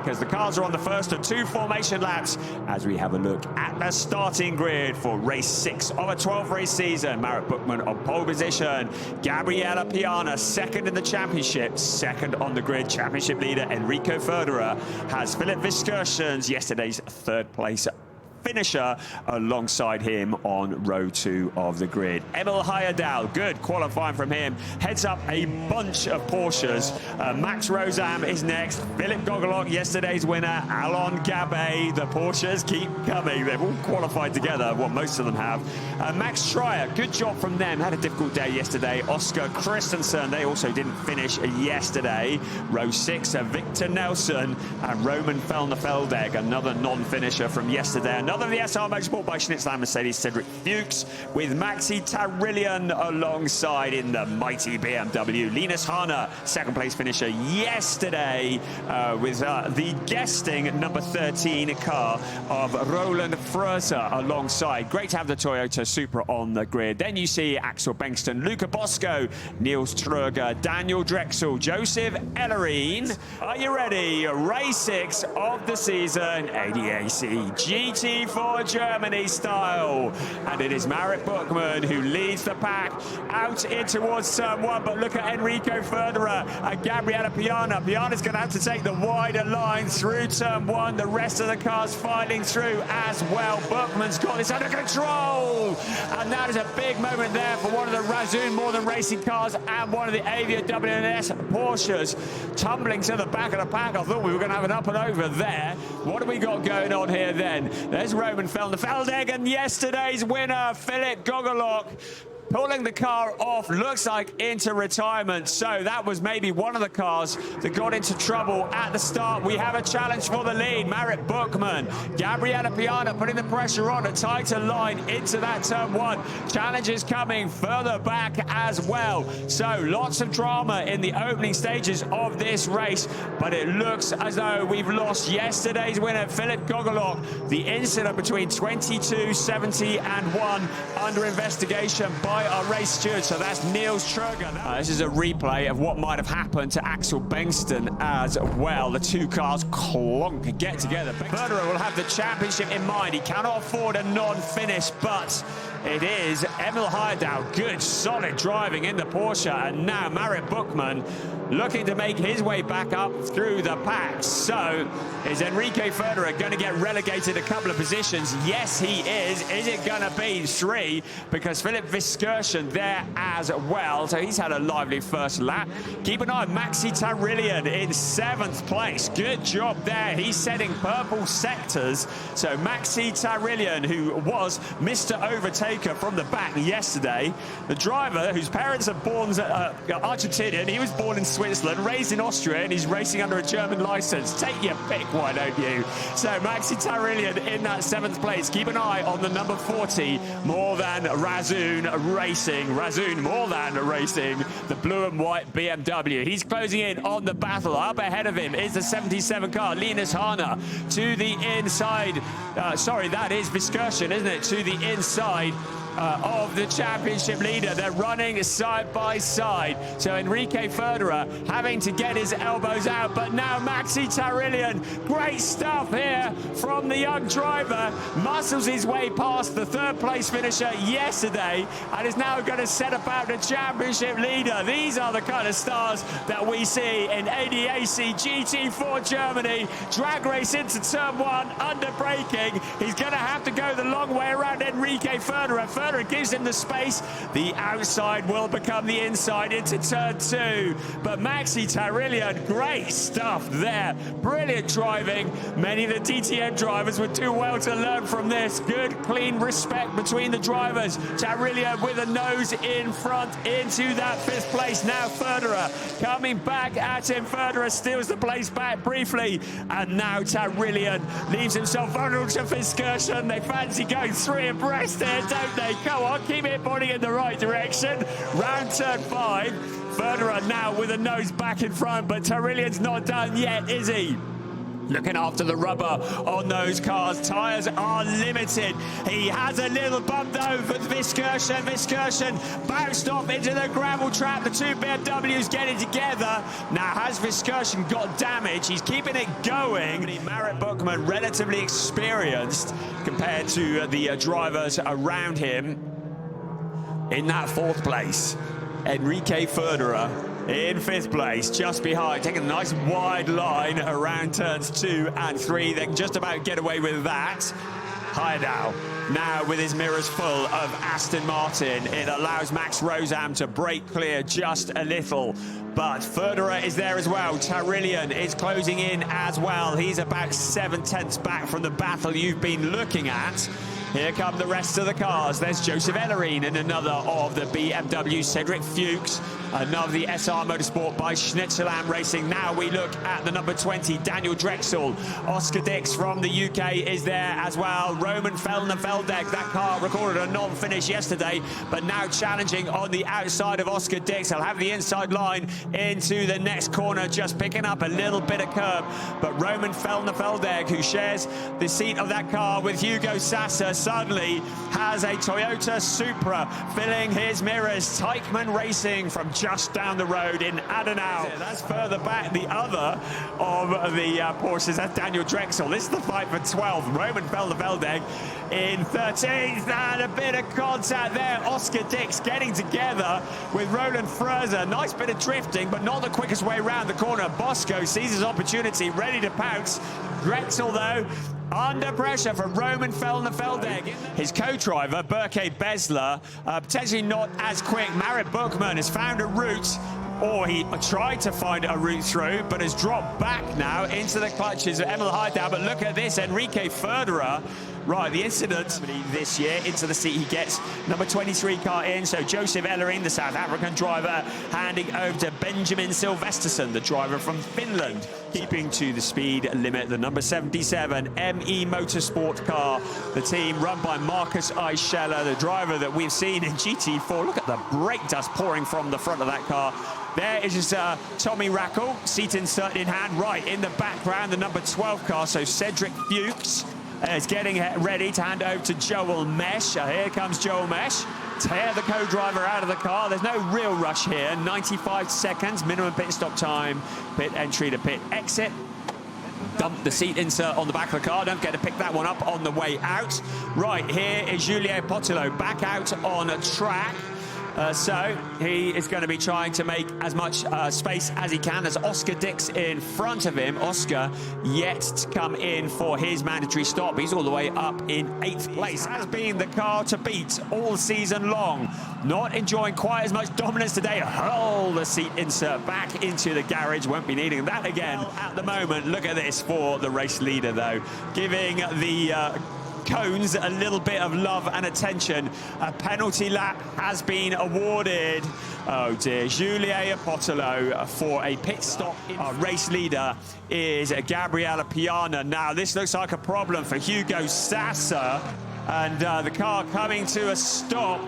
as the cars are on the first of 2 formation laps as we have a look at the starting grid for race 6 of a 12-race season. Marit Buchmann on pole position. Gabriele Piana second in the championship, second on the grid. Championship leader Enrico Ferderer has Philipp Viskersen's yesterday's 3rd place finisher alongside him on row 2 of the grid. Emil Heyerdahl, good qualifying from him, heads up a bunch of Porsches. Max Rosam is next. Philipp Gogolok, yesterday's winner. Alon Gabe, the Porsches keep coming. They've all qualified together, what most of them have. Max Schreier, good job from them. Had a difficult day yesterday. Oscar Christensen, they also didn't finish yesterday. Row 6, Victor Nelson and Roman Felderfeldeg, another non-finisher from yesterday. Another of the SR Motorsport by Schnitzler Mercedes, Cedric Fuchs, with Maxi Tarillion alongside in the mighty BMW. Linus Hahner, 2nd place finisher yesterday with the guesting number 13 car of Roland Fröser alongside. Great to have the Toyota Supra on the grid. Then you see Axel Bengston, Luca Bosco, Niels Tröger, Daniel Drexel, Joseph Ellerine. Are you ready? Race 6 of the season, ADAC GT4 Germany style. And it is Marit Buchmann who leads the pack out in towards turn 1. But look at Enrico Ferderer and Gabriele Piana. Piana's going to have to take the wider line through turn 1. The rest of the cars filing through as well. Buchmann's got this under control. And that is a big moment there for one of the Razzoon More Than Racing cars and one of the Avia WNS Porsches. Tumbling to the back of the pack. I thought we were going to have an up and over there. What have we got going on here then? There's Roman Felderfeldeg and yesterday's winner, Philipp Gogolok, pulling the car off, looks like into retirement. So that was maybe one of the cars that got into trouble at the start. We have a challenge for the lead. Marit Buchmann, Gabriele Piana putting the pressure on, a tighter line into that turn 1. Challenge is coming further back as well. So lots of drama in the opening stages of this race, but it looks as though we've lost yesterday's winner, Philipp Gogolok. The incident between 22.70 and 1 under investigation by our race steward, so that's Niels Tröger. This is a replay of what might have happened to Axel Bengston as well. The 2 cars clonk, get together. Ferderer will have the championship in mind. He cannot afford a non-finish, but it is Emil Heyerdahl. Good, solid driving in the Porsche, and now Marit Buchmann looking to make his way back up through the pack. So is Enrico Ferderer going to get relegated a couple of positions? Yes, he is. Is it going to be 3? Because Philipp Viskersen there as well. So he's had a lively first lap. Keep an eye on Maxi Tarillion in 7th place. Good job there. He's setting purple sectors. So Maxi Tarillion, who was Mr. Overtaker from the back yesterday, the driver whose parents are born Argentinian, he was born in Switzerland, raised in Austria, and he's racing under a German license. Take your pick, why don't you? So Maxi Tarillion in that 7th place. Keep an eye on the number 40, More Than Razzoon Racing. Razzoon More Than Racing, the blue and white BMW. He's closing in on the battle. Up ahead of him is the 77 car, Linus Hahner, to the inside. Sorry, that is Viskersen, isn't it? To the inside of the championship leader. They're running side by side. So Enrico Ferderer having to get his elbows out, but now Maxi Tarillion, great stuff here from the young driver, muscles his way past the 3rd place finisher yesterday and is now going to set about the championship leader. These are the kind of stars that we see in ADAC GT4 Germany. Drag race into turn 1, under braking. He's going to have to go the long way around Enrico Ferderer. Ferderer gives him the space. The outside will become the inside into turn 2. But Maxi Tarillion, great stuff there. Brilliant driving. Many of the DTM drivers would do well to learn from this. Good, clean respect between the drivers. Tarillion with a nose in front into that 5th place. Now Ferderer coming back at him. Ferderer steals the place back briefly. And now Tarillion leaves himself vulnerable to Viskersen. They fancy going 3 abreast here, don't they? Come on, keep it pointing in the right direction. Round turn 5. Ferderer now with a nose back in front, but Tarillion's not done yet, is he? Looking after the rubber on those cars. Tyres are limited. He has a little bump though for Viskirchen. Viskirchen bounced off into the gravel trap. The two BMWs getting together. Now has Viskirchen got damage? He's keeping it going. Marit Buchmann relatively experienced compared to the drivers around him. In that fourth place, Enrique Förderer in fifth place, just behind, taking a nice wide line around turns 2 and 3. They can just about get away with that. Heyerdahl now with his mirrors full of Aston Martin. It allows Max Rosam to break clear just a little, but Förderer is there as well. Tarillion is closing in as well. He's about 7/10 back from the battle you've been looking at. Here come the rest of the cars. There's Joseph Ellerine and another of the BMW, Cedric Fuchs, another the SR Motorsport by Schnitzelam Racing. Now we look at the number 20, Daniel Drexel. Oscar Dix from the UK is there as well. Roman Feldner-Feldegg, that car recorded a non-finish yesterday, but now challenging on the outside of Oscar Dix. He'll have the inside line into the next corner, just picking up a little bit of curb. But Roman Feldner-Feldegg, who shares the seat of that car with Hugo Sasser, suddenly has a Toyota Supra filling his mirrors. Teichmann Racing from just down the road in Adenau. That's further back. The other of the Porsches, that's Daniel Drexel. This is the fight for 12th. Roman Feldner-Feldegg in 13th, and a bit of contact there. Oscar Dix getting together with Roland Frözer. Nice bit of drifting, but not the quickest way around the corner. Bosco sees his opportunity, ready to pounce. Drexel, though, under pressure from Roman Feldner-Feldegg. His co-driver, Berkay Besler, potentially not as quick. Marit Buchmann has found a route, or he tried to find a route through, but has dropped back now into the clutches of Emil Heyerdahl. But look at this, Enrique Förderer. Right, the incident this year, into the seat he gets. Number 23 car in, so Joseph Ellerine, the South African driver, handing over to Benjamin Silvesterson, the driver from Finland, keeping to the speed limit. The number 77 ME Motorsport car, the team run by Marcus Eicheller, the driver that we've seen in GT4. Look at the brake dust pouring from the front of that car. There is Tommy Rackle, seat insert in hand. Right in the background, the number 12 car, so Cedric Fuchs is getting ready to hand over to Joel Mesh. Here comes Joel Mesh. Tear the co-driver out of the car. There's no real rush here. 95 seconds, minimum pit stop time. Pit entry to pit exit. Dump the seat insert on the back of the car. Don't get to pick that one up on the way out. Right, here is Julien Potillo back out on a track. So he is going to be trying to make as much space as he can. There's Oscar Dix in front of him. Oscar yet to come in for his mandatory stop. He's all the way up in 8th place. Has been the car to beat all season long. Not enjoying quite as much dominance today. Hurl the seat insert back into the garage. Won't be needing that again at the moment. Look at this for the race leader, though. Giving the cones a little bit of love and attention. A penalty lap has been awarded. Oh dear, Julien Potillo for a pit stop. Our race leader is Gabriele Piana. Now this looks like a problem for Hugo Sasser, and the car coming to a stop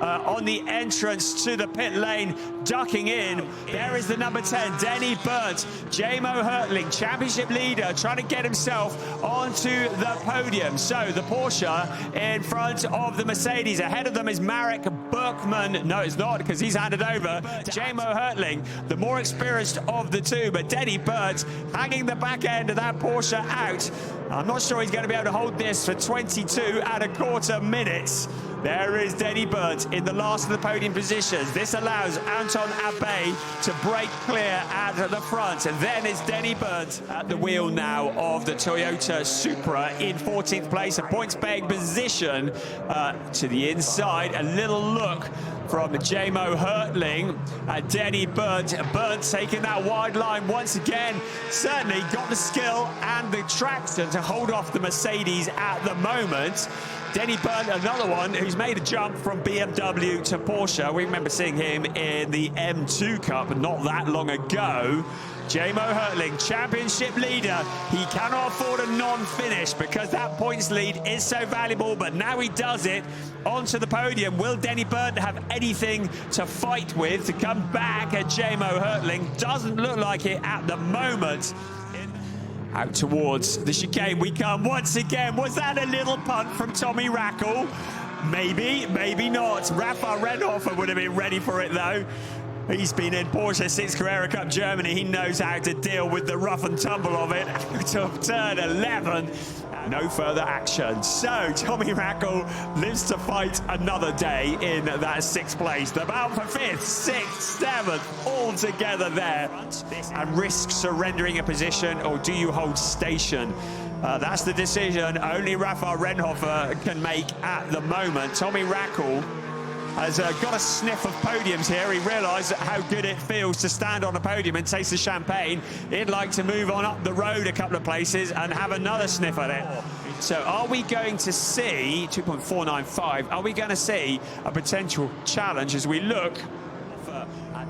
on the entrance to the pit lane, ducking in. There is the number 10, Denny Berndt, J-Mo Hertling, championship leader, trying to get himself onto the podium. So the Porsche in front of the Mercedes. Ahead of them is Marek Buchmann. No, it's not, because he's handed over. J-Mo Hertling, the more experienced of the two, but Denny Berndt hanging the back end of that Porsche out. I'm not sure he's going to be able to hold this for 22¼ minutes. There is Denny Berndt in the last of the podium positions. This allows Anton Abbé to break clear at the front. And then it's Denny Berndt at the wheel now of the Toyota Supra in 14th place. A points-paying position to the inside. A little look from J-Mo Hertling at Denny Berndt. Berndt taking that wide line once again. Certainly got the skill and the traction to hold off the Mercedes at the moment. Denny Berndt, another one who's made a jump from BMW to Porsche. We remember seeing him in the M2 Cup not that long ago. J-Mo Hertling, championship leader. He cannot afford a non-finish because that points lead is so valuable, but now he does it. Onto the podium. Will Denny Berndt have anything to fight with to come back at J-Mo Hertling? Doesn't look like it at the moment. Out towards the chicane we come once again. Was that a little punt from Tommy Rackle? Maybe, maybe not. Rafael Rennhofer would have been ready for it though. He's been in Porsche 6 Carrera Cup Germany. He knows how to deal with the rough and tumble of it. To turn 11, no further action. So Tommy Rackle lives to fight another day in that 6th place. The battle for 5th, 6th, 7th, all together there. And risk surrendering a position, or do you hold station? That's the decision only Rafael Rennhofer can make at the moment. Tommy Rackle has got a sniff of podiums here. He realised how good it feels to stand on a podium and taste the champagne. He'd like to move on up the road a couple of places and have another sniff at it. So are we going to see 2.495? Are we going to see a potential challenge as we look?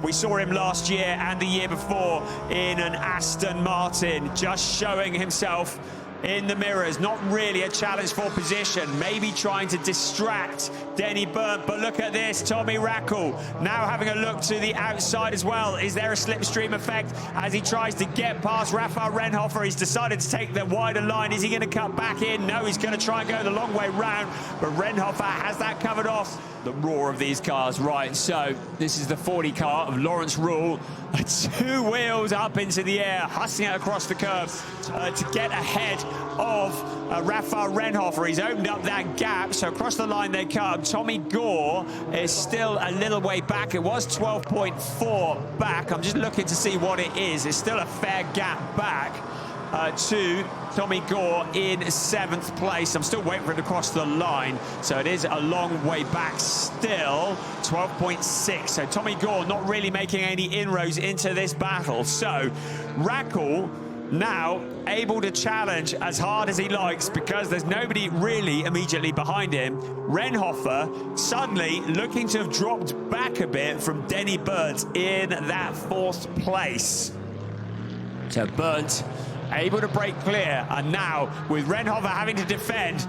We saw him last year and the year before in an Aston Martin, just showing himself in the mirrors. Not really a challenge for position, maybe trying to distract Denny Burnt, but look at this, Tommy Rackle now having a look to the outside as well. Is there a slipstream effect as he tries to get past Rafael Rennhofer? He's decided to take the wider line. Is he going to cut back in? No, he's going to try and go the long way round, but Rennhofer has that covered off. The roar of these cars, right, so this is the 40 car of Lawrence Rule. 2 wheels up into the air, hustling it across the curve to get ahead of Rafael Rennhofer. He's opened up that gap, so across the line they come. Tommy Gore is still a little way back. It was 12.4 back. I'm just looking to see what it is. It's still a fair gap back to Tommy Gore in 7th place. I'm still waiting for him to cross the line, so it is a long way back still. 12.6. So Tommy Gore not really making any inroads into this battle. So Rackle now able to challenge as hard as he likes because there's nobody really immediately behind him. Rennhofer suddenly looking to have dropped back a bit from Denny Burnt in that 4th place. So Burnt able to break clear, and now with Rennhofer having to defend,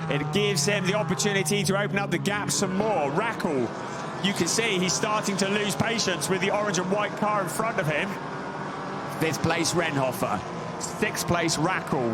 it gives him the opportunity to open up the gap some more. Rackle, you can see he's starting to lose patience with the orange and white car in front of him. 5th place Rennhofer, 6th place Rackle.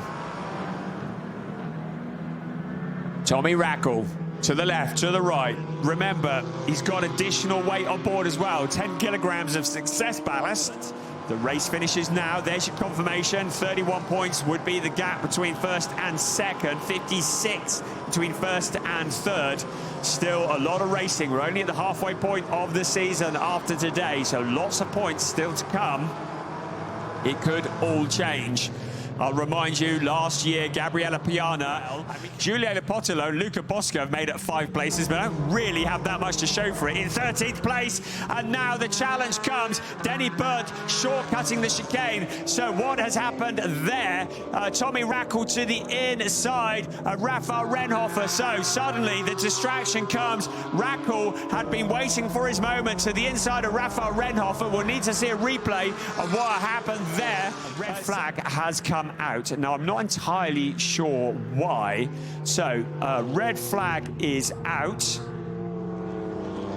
Tommy Rackle to the left, to the right. Remember, he's got additional weight on board as well, 10 kilograms of success ballast. The race finishes now. There's your confirmation. 31 points would be the gap between 1st and 2nd. 56 between 1st and 3rd. Still a lot of racing. We're only at the halfway point of the season after today, so lots of points still to come. It could all change. I'll remind you, last year, Gabriele Piana, Giulio Lopotolo, Luca Bosco have made it 5 places, but don't really have that much to show for it. In 13th place, and now the challenge comes. Denny Burnt shortcutting the chicane. So what has happened there? Tommy Rackle to the inside, Rafael Rennhofer. So suddenly the distraction comes. Rackle had been waiting for his moment to the inside of Rafael Rennhofer. We'll need to see a replay of what happened there. A red flag has come out. Now, I'm not entirely sure why. So, red flag is out.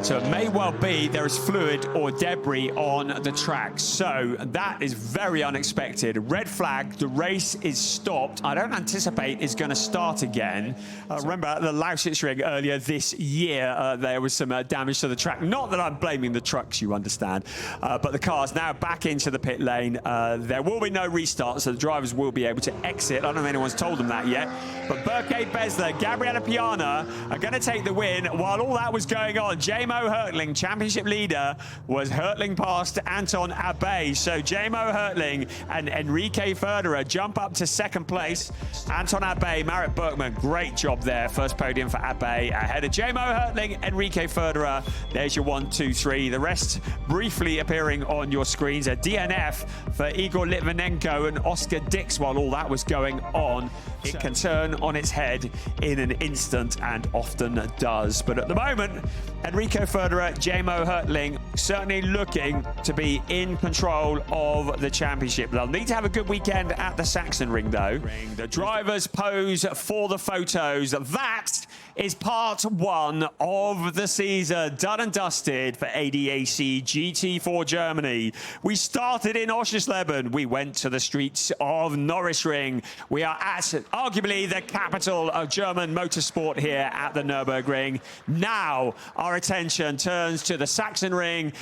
So it may well be there is fluid or debris on the track. So that is very unexpected. Red flag, the race is stopped. I don't anticipate it's going to start again. Remember at the Lausitz ring earlier this year, there was some damage to the track. Not that I'm blaming the trucks, you understand. But the car's now back into the pit lane. There will be no restart, so the drivers will be able to exit. I don't know if anyone's told them that yet. But Berkay, Besler, Gabriele Piana are going to take the win. While all that was going on, JMO Hurtling, championship leader, was hurtling past Anton Abe. So JMO Hurtling and Enrique Federer jump up to 2nd place. Anton Abe, Marit Berkman, great job there. First podium for Abe ahead of JMO Hurtling, Enrique Federer. There's your 1, 2, 3. The rest briefly appearing on your screens. A DNF for Igor Litvinenko and Oscar Dix while all that was going on. It can turn on its head in an instant and often does. But at the moment, Enrico Federer, JMO Hurtling certainly looking to be in control of the championship. They'll need to have a good weekend at the Sachsenring, though. The drivers pose for the photos. That is part one of the season, done and dusted for ADAC GT4 Germany. We started in Oschersleben. We went to the streets of Nürburgring. We are at arguably the capital of German motorsport here at the Nürburgring. Now our attention turns to the Sachsenring